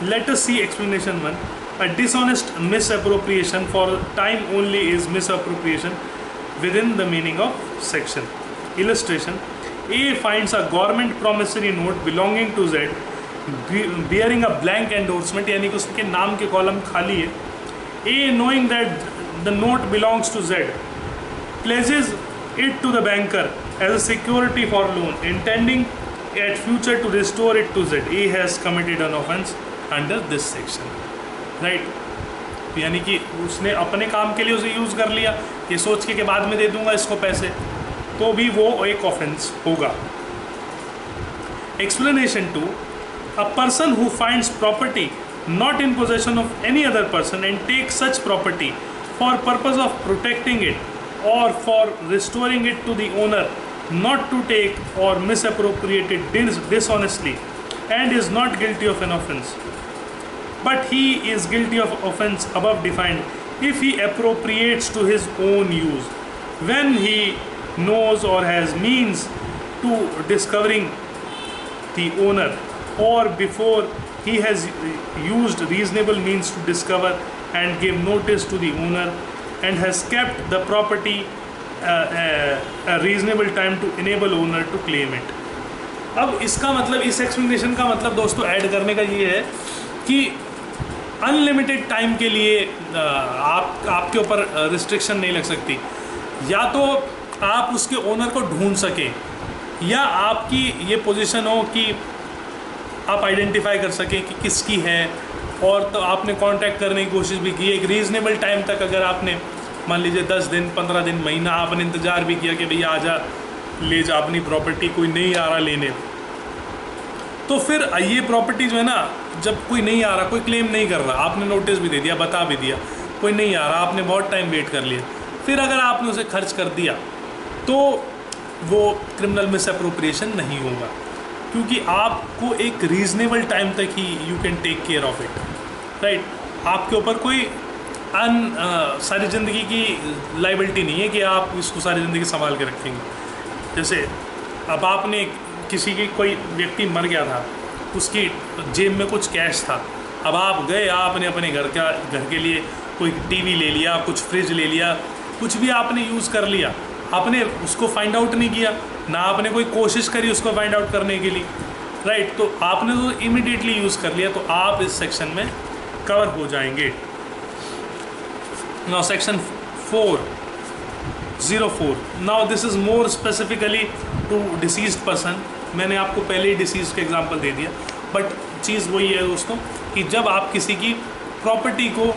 let us see explanation 1। A dishonest misappropriation for time only is misappropriation within the meaning of section. Illustration: A finds a government promissory note belonging to Z bearing a blank endorsement, यानी कि उसके नाम के column खाली है। A, knowing that the note belongs to Z, pledges it to the banker as a security for loan, intending at future to restore it to Z. A has committed an offense under this section, right? यानी कि उसने अपने काम के लिए उसे use कर लिया, ये सोच के बाद में दे दूंगा इसको पैसे, तो भी वो एक ऑफेंस होगा। Explanation 2: A person who finds property not in possession of any other person and takes such property for purpose of protecting it or for restoring it to the owner not to take or misappropriate it dishonestly, and is not guilty of an offense, but he is guilty of offense above defined if he appropriates to his own use when he knows or has means to discovering the owner, or before he has used reasonable means to discover and give notice to the owner, and has kept the property a reasonable time to enable owner to claim it। अब इसका मतलब, इस explanation का मतलब दोस्तों add करने का ये है कि अनलिमिटेड टाइम के लिए आपके ऊपर रिस्ट्रिक्शन नहीं लग सकती। या तो आप उसके ओनर को ढूंढ सकें, या आपकी ये पोजीशन हो कि आप आइडेंटिफाई कर सकें कि किसकी है, और तो आपने कांटेक्ट करने की कोशिश भी की। एक रीज़नेबल टाइम तक अगर आपने मान लीजिए 10 दिन, 15 दिन, महीना आपने इंतज़ार भी किया कि भैया आजा ले जा अपनी प्रॉपर्टी, कोई नहीं आ रहा लेने, तो फिर ये प्रॉपर्टी जो है ना, जब कोई नहीं आ रहा, कोई क्लेम नहीं कर रहा, आपने नोटिस भी दे दिया, बता भी दिया, कोई नहीं आ रहा, आपने बहुत टाइम वेट कर लिया, फिर अगर आपने उसे खर्च कर दिया, तो वो क्रिमिनल मिस अप्रोप्रिएशन नहीं होगा, क्योंकि आपको एक रीजनेबल टाइम तक ही you can take care of it, right. आपके ऊपर कोई सारी ज़िंदगी की लाइबिलिटी नहीं है कि आप इसको सारी ज़िंदगी संभाल के रखेंगे। जैसे अब आपने किसी की, कोई व्यक्ति मर गया था, उसकी जेब में कुछ कैश था, अब आप गए, आपने अपने घर के लिए कोई टीवी ले लिया, कुछ फ्रिज ले लिया, कुछ भी आपने यूज़ कर लिया, आपने उसको फाइंड आउट नहीं किया, ना आपने कोई कोशिश करी उसको फाइंड आउट करने के लिए, राइट। तो आपने तो इमीडिएटली यूज़ कर लिया, तो आप इस सेक्शन में कवर हो जाएंगे। Now section 404, now this is more specifically to deceased person. मैंने आपको पहले ही डिसीज का एग्जांपल दे दिया, बट चीज़ वही है दोस्तों कि जब आप किसी की प्रॉपर्टी को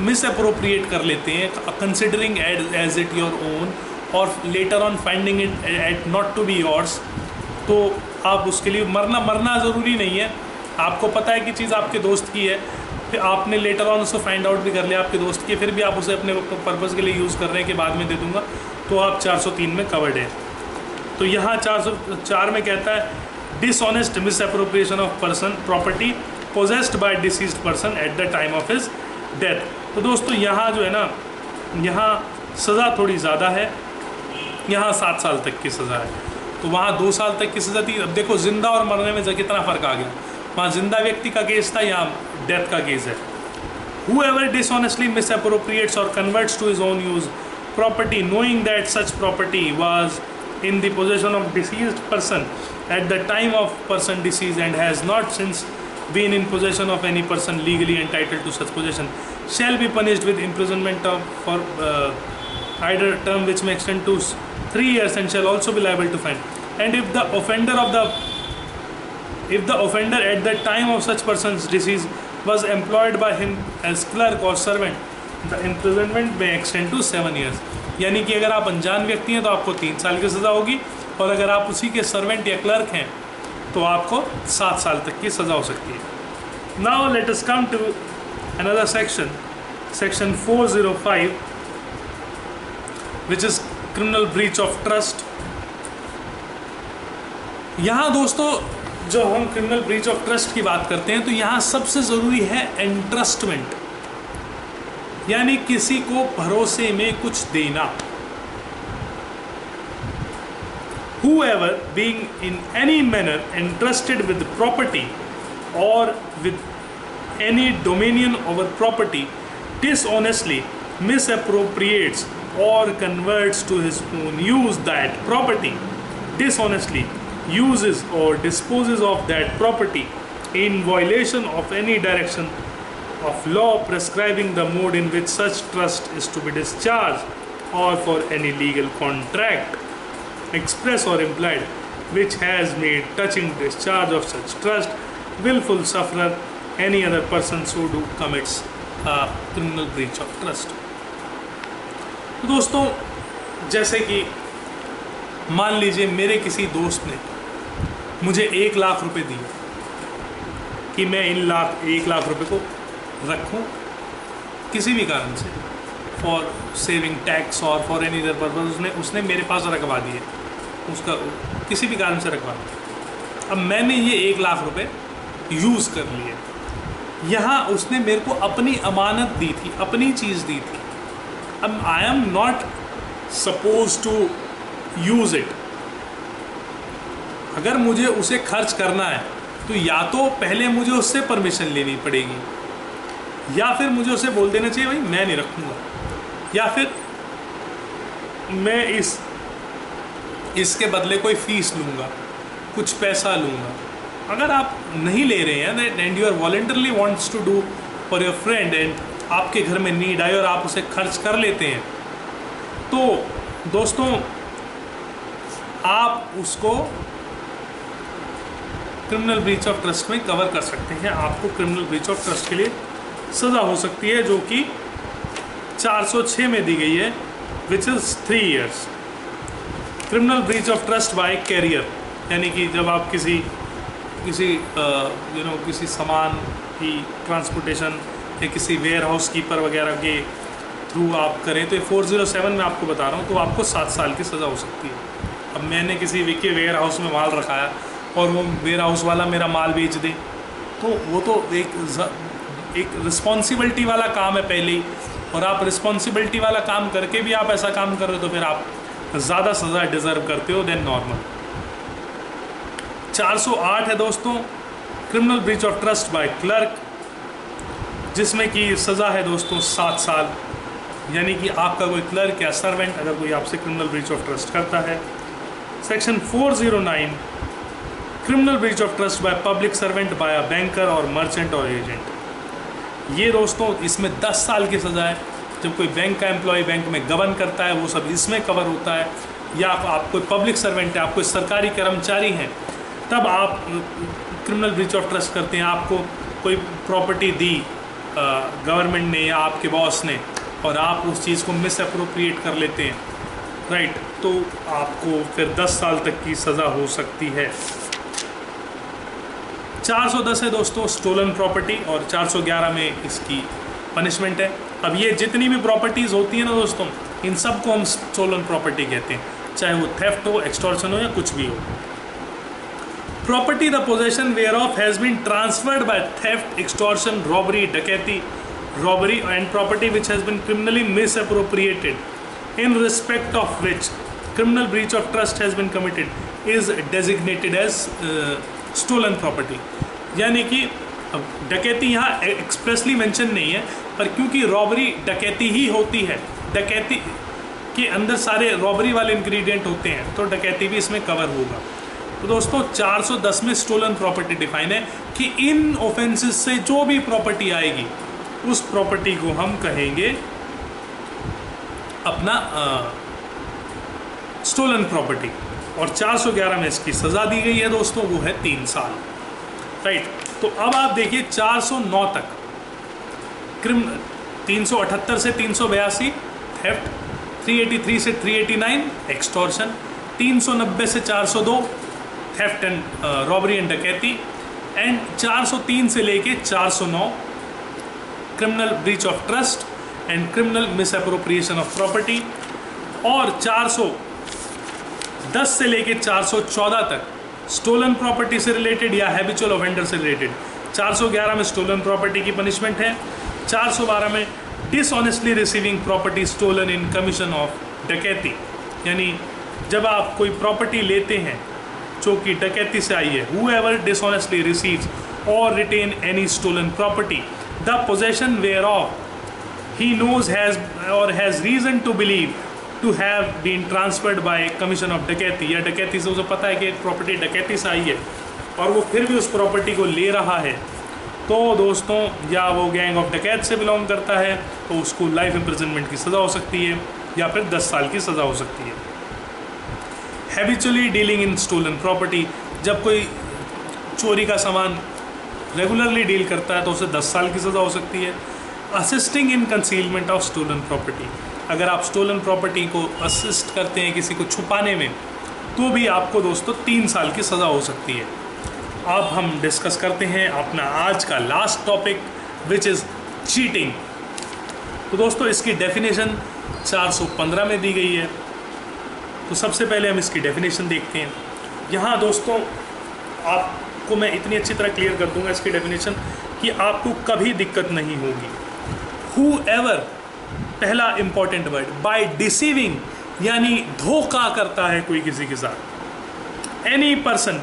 मिस अप्रोप्रिएट कर लेते हैं, considering as it your own, और later on finding it at not to be yours, तो आप उसके लिए मरना ज़रूरी नहीं है। आपको पता है कि चीज़ आपके दोस्त की है, फिर आपने लेटर ऑन उसको फाइंड आउट भी कर लिया आपके दोस्त की, फिर भी आप उसे अपने पर्पज़ के लिए यूज़ कर रहे हैं कि बाद में दे दूंगा, तो आप 403 में कवर्ड है। तो यहाँ 404 में कहता है dishonest miss appropriation of person property possessed by deceased person at the time of his death. तो दोस्तों यहाँ जो है ना, यहाँ सज़ा थोड़ी ज़्यादा है, यहाँ 7 साल तक की सज़ा है, तो वहाँ 2 साल तक की सज़ा थी। अब देखो जिंदा और मरने में कितना फ़र्क आ गया, वहाँ जिंदा व्यक्ति का केस था, यहाँ डेथ का केस है। Whoever dishonestly misappropriates or converts to his own use property knowing that such property was in the possession of deceased person at the time of person deceased and has not since been in possession of any person legally entitled to such possession shall be punished with imprisonment for either term which may extend to 3 years and shall also be liable to fine. And if the offender at the time of such person's decease was employed by him as clerk or servant, the imprisonment may extend to 7 years. यानी कि अगर आप अनजान व्यक्ति हैं तो आपको 3 साल की सज़ा होगी, और अगर आप उसी के सर्वेंट या क्लर्क हैं तो आपको 7 साल तक की सज़ा हो सकती है। Now let us come to another section, section 405, which is criminal breach of trust. यहाँ दोस्तों जो हम क्रिमिनल ब्रीच ऑफ ट्रस्ट की बात करते हैं, तो यहाँ सबसे ज़रूरी है एंट्रस्टमेंट, यानी किसी को भरोसे में कुछ देना। Whoever being in any manner entrusted with property or with any dominion over property dishonestly misappropriates or converts to his own use that property, dishonestly uses or disposes of that property in violation of any direction of law prescribing the mode in which such trust is to be discharged, or for any legal contract, express or implied, which has made touching discharge of such trust willful sufferer any other person so do commits a criminal breach of trust. तो दोस्तों जैसे कि मान लीजिए मेरे किसी दोस्त ने मुझे 1 लाख रुपए दिए कि मैं इन 1 लाख रुपए को रखूं किसी भी कारण से, फॉर सेविंग टैक्स और फॉर एनी अदर पर्पज, उसने मेरे पास रखवा दिए, उसका किसी भी कारण से रखवा दिया। अब मैंने ये 1 लाख रुपए यूज़ कर लिए, यहाँ उसने मेरे को अपनी अमानत दी थी, अपनी चीज़ दी थी। अब I am not suppose to use it. अगर मुझे उसे खर्च करना है तो या तो पहले मुझे उससे परमिशन लेनी पड़ेगी, या फिर मुझे उसे बोल देना चाहिए भाई मैं नहीं रखूँगा, या फिर मैं इसके बदले कोई फ़ीस लूँगा, कुछ पैसा लूँगा। अगर आप नहीं ले रहे हैं and you are voluntarily wants to do for your friend and आपके घर में नीड आई और आप उसे खर्च कर लेते हैं, तो दोस्तों आप उसको क्रिमिनल ब्रीच ऑफ ट्रस्ट में कवर कर सकते हैं। आपको क्रिमिनल ब्रीच ऑफ ट्रस्ट के लिए सज़ा हो सकती है जो कि 406 में दी गई है, which is 3 years। Criminal breach of trust by carrier, यानी कि जब आप किसी सामान की ट्रांसपोर्टेशन या किसी वेयर हाउस कीपर वगैरह के थ्रू आप करें तो 407 में आपको बता रहा हूँ, तो आपको 7 साल की सज़ा हो सकती है। अब मैंने किसी विके वेयर हाउस में माल रखाया और वो वेयर हाउस वाला मेरा माल बेच दे, तो वो तो एक रिस्पॉन्सिबिलिटी वाला काम है पहले ही, और आप रिस्पॉन्सिबिलिटी वाला काम करके भी आप ऐसा काम कर रहे हो तो फिर आप ज़्यादा सज़ा डिज़र्व करते हो देन नॉर्मल। 408 है दोस्तों, criminal breach of trust bye clerk, जिसमें कि सज़ा है दोस्तों 7 साल। यानी कि आपका कोई क्लर्क या सर्वेंट अगर कोई आपसे क्रिमिनल ब्रीच ऑफ ट्रस्ट करता है। Section 409, criminal breach of trust by public servant by a banker और मर्चेंट और एजेंट। ये दोस्तों इसमें 10 साल की सज़ा है। जब कोई बैंक का एम्प्लॉय बैंक में गबन करता है वो सब इसमें कवर होता है, या आप कोई पब्लिक सर्वेंट है, आप कोई सरकारी कर्मचारी हैं, तब आप क्रिमिनल ब्रीच ऑफ ट्रस्ट करते हैं। आपको कोई प्रॉपर्टी दी गवर्नमेंट ने या आपके बॉस ने, और आप उस चीज़ को मिस अप्रोप्रिएट कर लेते हैं, राइट, तो आपको फिर 10 साल तक की सज़ा हो सकती है। 410 है दोस्तों, स्टोलन प्रॉपर्टी, और 411 में इसकी पनिशमेंट है। अब ये जितनी भी प्रॉपर्टीज़ होती हैं ना दोस्तों, इन सब को हम स्टोलन प्रॉपर्टी कहते हैं, चाहे वो थेफ्ट हो, एक्सटॉर्शन हो या कुछ भी हो। Property the possession whereof has been transferred by theft, extortion, robbery, dacoity, robbery and property which has been criminally misappropriated in respect of which criminal breach of trust has been committed is designated as stolen property। यानी कि डकैती यहाँ expressly mention नहीं है, पर क्योंकि robbery डकैती ही होती है, डकैती के अंदर सारे रॉबरी वाले इंग्रेडिएंट होते हैं, तो डकैती भी इसमें कवर होगा। तो दोस्तों 410 में स्टोलन प्रॉपर्टी डिफाइन है कि इन ऑफेंसेस से जो भी प्रॉपर्टी आएगी उस प्रॉपर्टी को हम कहेंगे अपना स्टोलन प्रॉपर्टी। और 411 में इसकी सज़ा दी गई है दोस्तों, वो है 3 साल, राइट। तो अब आप देखिए 409 तक 378 से 382 थेफ्ट, 383 से 389 एक्सटॉर्शन, 390 से 402 theft and robbery and dacoity, and 403 से लेके 409 criminal breach of trust and criminal misappropriation of property, और 410 से लेके 414 तक स्टोलन प्रॉपर्टी से रिलेटेड या हैबिचुअल ऑफेंडर से रिलेटेड। 411 में स्टोलन प्रॉपर्टी की पनिशमेंट है। 412 में dishonestly receiving property stolen in commission of dacoity, यानी जब आप कोई प्रॉपर्टी लेते हैं जो कि डकैती से आई है, whoever dishonestly receives or retain any stolen property, the possession whereof he knows has reason to believe to have been transferred by commission of डकैती, या डकैती से उसे पता है कि एक प्रॉपर्टी डकैती से आई है और वो फिर भी उस प्रॉपर्टी को ले रहा है, तो दोस्तों या वो गैंग ऑफ डकैत से बिलोंग करता है तो उसको लाइफ इम्प्रिजनमेंट की सज़ा हो सकती है या फिर 10 साल की सज़ा हो सकती है। Habitually dealing in stolen property, जब कोई चोरी का सामान रेगुलरली डील करता है तो उसे 10 साल की सज़ा हो सकती है। Assisting in concealment of stolen property, अगर आप स्टोलन प्रॉपर्टी को असिस्ट करते हैं किसी को छुपाने में, तो भी आपको दोस्तों 3 साल की सज़ा हो सकती है। अब हम डिस्कस करते हैं अपना आज का last topic which is cheating. तो दोस्तों इसकी डेफिनेशन 415 में दी गई है। तो सबसे पहले हम इसकी डेफिनेशन देखते हैं। यहाँ दोस्तों आपको मैं इतनी अच्छी तरह क्लियर कर दूंगा इसकी डेफिनेशन कि आपको कभी दिक्कत नहीं होगी। Whoever, पहला इंपॉर्टेंट वर्ड, बाय डिसीविंग, यानी धोखा करता है कोई किसी के साथ। Any person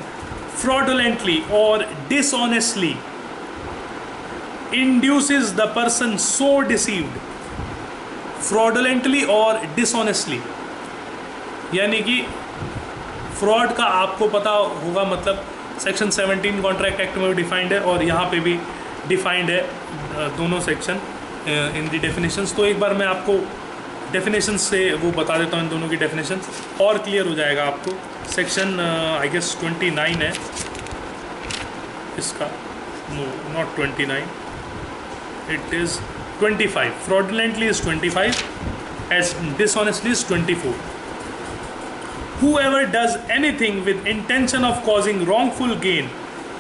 fraudulently or dishonestly induces the person so deceived, fraudulently और dishonestly, यानी कि फ्रॉड का आपको पता होगा, मतलब सेक्शन 17 कॉन्ट्रैक्ट एक्ट में भी डिफाइंड है और यहाँ पे भी डिफाइंड है, दोनों सेक्शन इन दी डेफिनेशंस। तो एक बार मैं आपको डेफिनेशंस से वो बता देता हूँ, इन दोनों की डेफिनेशंस और क्लियर हो जाएगा आपको। सेक्शन आई गेस 29 है इसका, no not 29, it is 25। Fraudulently is 25, as dishonestly is 24। Whoever does anything with intention of causing wrongful gain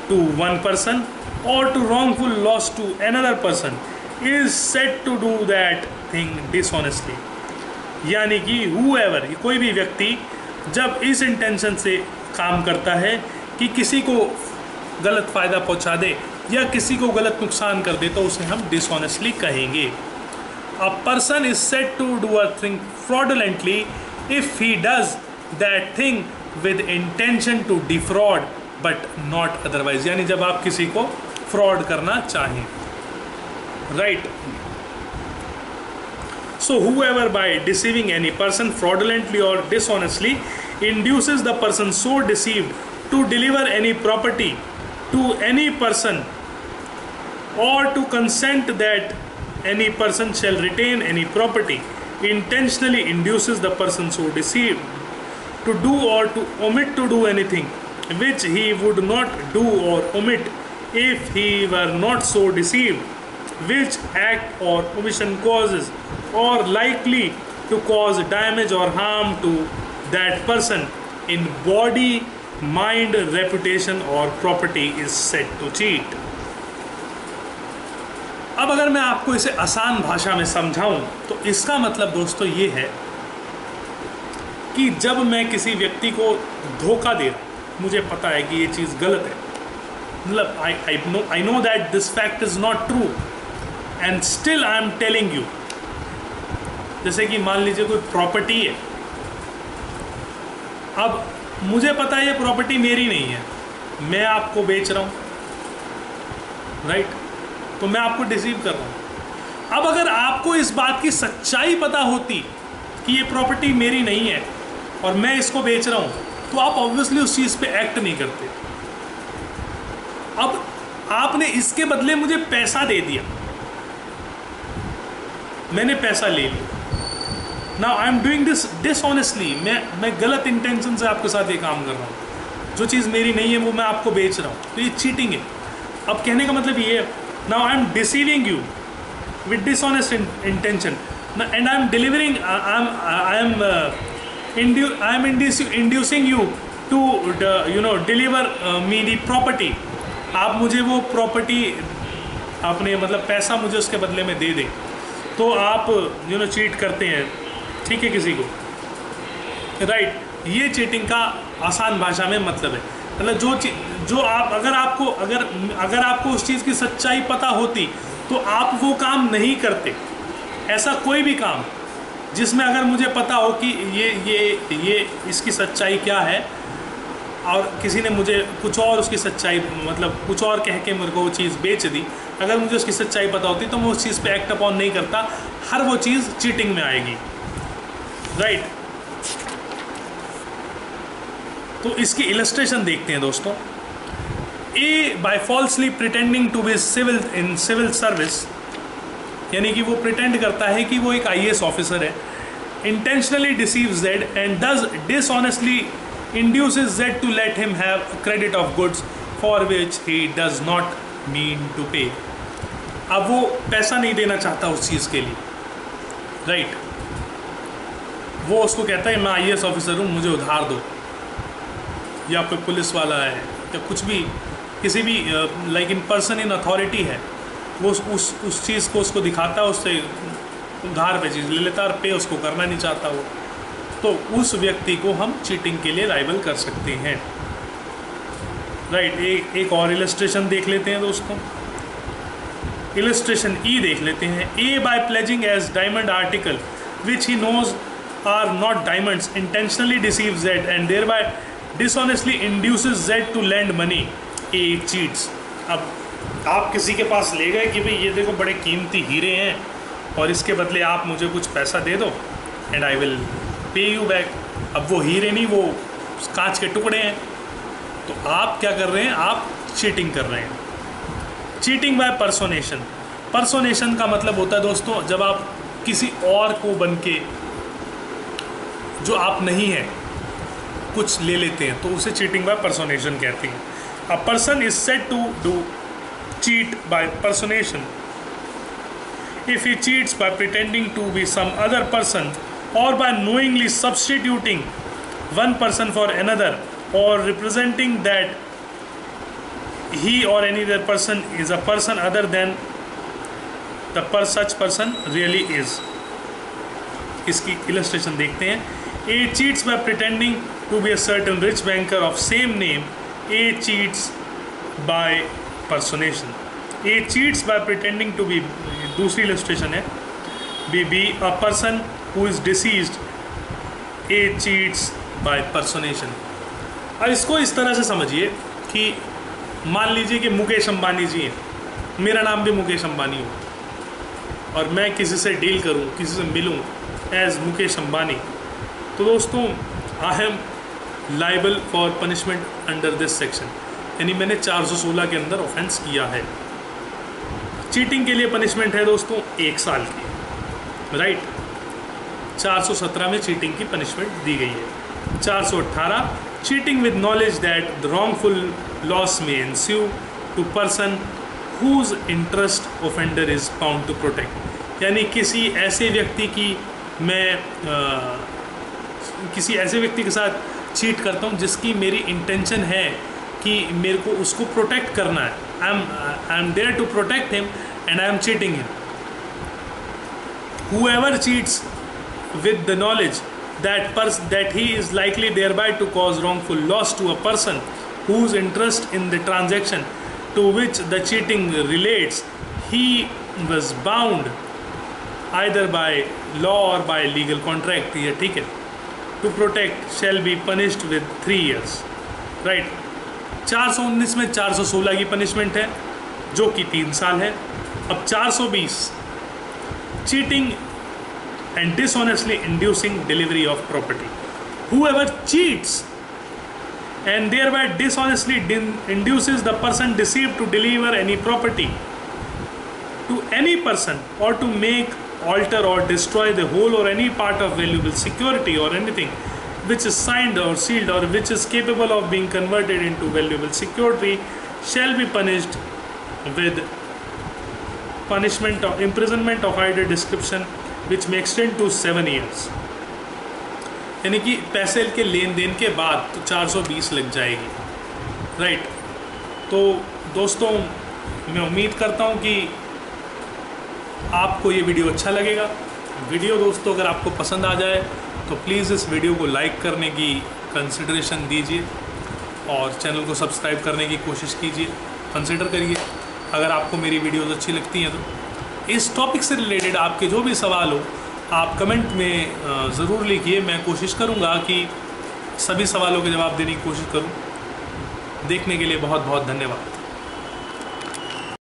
to one person or to wrongful loss to another person is said to do that thing dishonestly, यानी कि whoever, कोई भी व्यक्ति जब इस intention से काम करता है कि किसी को गलत फ़ायदा पहुंचा दे या किसी को गलत नुकसान कर दे, तो उसे हम डिसऑनेस्टली कहेंगे। A person is said to do a thing fraudulently if he does that thing with intention to defraud but not otherwise, यानी जब आप किसी को फ्रॉड करना चाहें, right. So whoever by deceiving any person fraudulently or dishonestly induces the person so deceived to deliver any property to any person or to consent that any person shall retain any property, intentionally induces the person so deceived to do or to omit to do anything which he would not do or omit if he were not so deceived, which act or omission causes or likely to cause damage or harm to that person in body, mind, reputation or property is said to cheat. अब अगर मैं आपको इसे आसान भाषा में समझाऊं तो इसका मतलब दोस्तों ये है कि जब मैं किसी व्यक्ति को धोखा दे रहा हूं, मुझे पता है कि ये चीज़ गलत है, मतलब I know that this fact is not true and still I am telling you. जैसे कि मान लीजिए कोई प्रॉपर्टी है, अब मुझे पता है ये प्रॉपर्टी मेरी नहीं है, मैं आपको बेच रहा हूँ, राइट, तो मैं आपको डिसीव कर रहा हूँ। अब अगर आपको इस बात की सच्चाई पता होती कि ये प्रॉपर्टी मेरी नहीं है और मैं इसको बेच रहा हूँ, तो आप ऑब्वियसली उस चीज़ पे एक्ट नहीं करते। अब आपने इसके बदले मुझे पैसा दे दिया, मैंने पैसा ले लिया, now I am doing this dishonestly, मैं गलत इंटेंशन से आपके साथ ये काम कर रहा हूँ, जो चीज़ मेरी नहीं है वो मैं आपको बेच रहा हूँ, तो ये चीटिंग है। अब कहने का मतलब ये है, now I am deceiving you with dishonest intention and I am delivering, I am inducing you to deliver me the property. आप मुझे वो प्रॉपर्टी अपने मतलब पैसा मुझे उसके बदले में दे दें, तो आप चीट करते हैं, ठीक है, किसी को, राइट। ये चीटिंग का आसान भाषा में मतलब है, मतलब जो आप अगर आपको उस चीज़ की सच्चाई पता होती तो आप वो काम नहीं करते। ऐसा कोई भी काम जिसमें अगर मुझे पता हो कि ये इसकी सच्चाई क्या है और किसी ने मुझे कुछ और उसकी सच्चाई मतलब कुछ और कह के मेरे को वो चीज़ बेच दी, अगर मुझे उसकी सच्चाई पता होती तो मैं उस चीज़ पे एक्ट अपॉन नहीं करता, हर वो चीज़ चीटिंग में आएगी, राइट। तो इसकी इलस्ट्रेशन देखते हैं दोस्तों। A by falsely pretending to be civil service, यानी कि वो प्रिटेंड करता है कि वो एक IAS ऑफिसर है, intentionally deceives Z and does dishonestly induces Z to let him have credit of goods for which he does not mean to pay. अब वो पैसा नहीं देना चाहता उस चीज़ के लिए, राइट। वो उसको कहता है मैं IAS ऑफिसर हूँ, मुझे उधार दो, या कोई पुलिस वाला है या कुछ भी, किसी भी like in person in authority है, वो उस चीज़ को उसको दिखाता है, उससे उधार पे चीज़ ले लेता और पे उसको करना नहीं चाहता वो, तो उस व्यक्ति को हम चीटिंग के लिए लाइबल कर सकते हैं, राइट। एक और इलस्ट्रेशन देख लेते हैं दोस्तों। इलस्ट्रेशन ई देख लेते हैं। A by pledging as diamond article which he knows are not diamonds intentionally deceive Z and thereby dishonestly induces Z to lend money, A cheats. अब आप किसी के पास ले गए कि भाई ये देखो बड़े कीमती हीरे हैं और इसके बदले आप मुझे कुछ पैसा दे दो and I will pay you back. अब वो हीरे नहीं, वो कांच के टुकड़े हैं, तो आप क्या कर रहे हैं, आप चीटिंग कर रहे हैं। Cheating bye पर्सोनेशन। पर्सोनेशन का मतलब होता है दोस्तों जब आप किसी और को बन के जो आप नहीं हैं कुछ ले लेते हैं, तो उसे चीटिंग बाय पर्सोनेशन कहते हैं। A person is said to do cheat by personation if he cheats by pretending to be some other person or by knowingly substituting one person for another or representing that he or any other person is a person other than the such person really is. इसकी illustration देखते हैं। A cheats by pretending to be a certain rich banker of same name. A cheats by personation. A cheats by pretending to be, दूसरी illustration है, B a person who is deceased. A cheats by personation. अब इसको इस तरह से समझिए कि मान लीजिए कि मुकेश अंबानी जी हैं, मेरा नाम भी मुकेश अंबानी हो और मैं किसी से डील करूं, किसी से मिलूं एज मुकेश अंबानी, तो दोस्तों I am liable for punishment under this section, यानी मैंने 416 के अंदर ऑफेंस किया है। चीटिंग के लिए पनिशमेंट है दोस्तों 1 साल की, राइट। 417 में चीटिंग की पनिशमेंट दी गई है। 418 cheating with knowledge that the wrongful loss may ensue to person whose interest offender is bound to protect, यानी किसी ऐसे व्यक्ति की मैं किसी ऐसे व्यक्ति के साथ चीट करता हूँ जिसकी मेरी इंटेंशन है कि मेरे को उसको प्रोटेक्ट करना है। I am there to protect him and I am cheating him. Whoever cheats with the knowledge that he is likely thereby to cause wrongful loss to a person whose interest in the transaction to which the cheating relates, he was bound either by law or by legal contract, ये ठीक है, to protect shall be punished with 3 years, right। 419 में 416 की punishment है जो कि 3 साल है। अब 420 cheating and dishonestly inducing delivery of property. Whoever cheats and thereby dishonestly induces the person deceived to deliver any property to any person or to make, alter or destroy the whole or any part of valuable security or anything which is signed or sealed or which is capable of being converted into valuable security shall be punished with punishment of imprisonment of either description which may extend to 7 years। यानी कि पैसे के लेन then के बाद तो 420 लग जाएगी, right. तो दोस्तों मैं उम्मीद करता हूँ कि आपको ये वीडियो अच्छा लगेगा। वीडियो दोस्तों अगर आपको पसंद आ जाए तो प्लीज़ इस वीडियो को लाइक करने की कंसिडरेशन दीजिए और चैनल को सब्सक्राइब करने की कोशिश कीजिए, कंसिडर करिए। अगर आपको मेरी वीडियोज़ अच्छी लगती हैं तो इस टॉपिक से रिलेटेड आपके जो भी सवाल हो आप कमेंट में ज़रूर लिखिए। मैं कोशिश करूँगा कि सभी सवालों के जवाब देने की कोशिश करूँ। देखने के लिए बहुत बहुत धन्यवाद।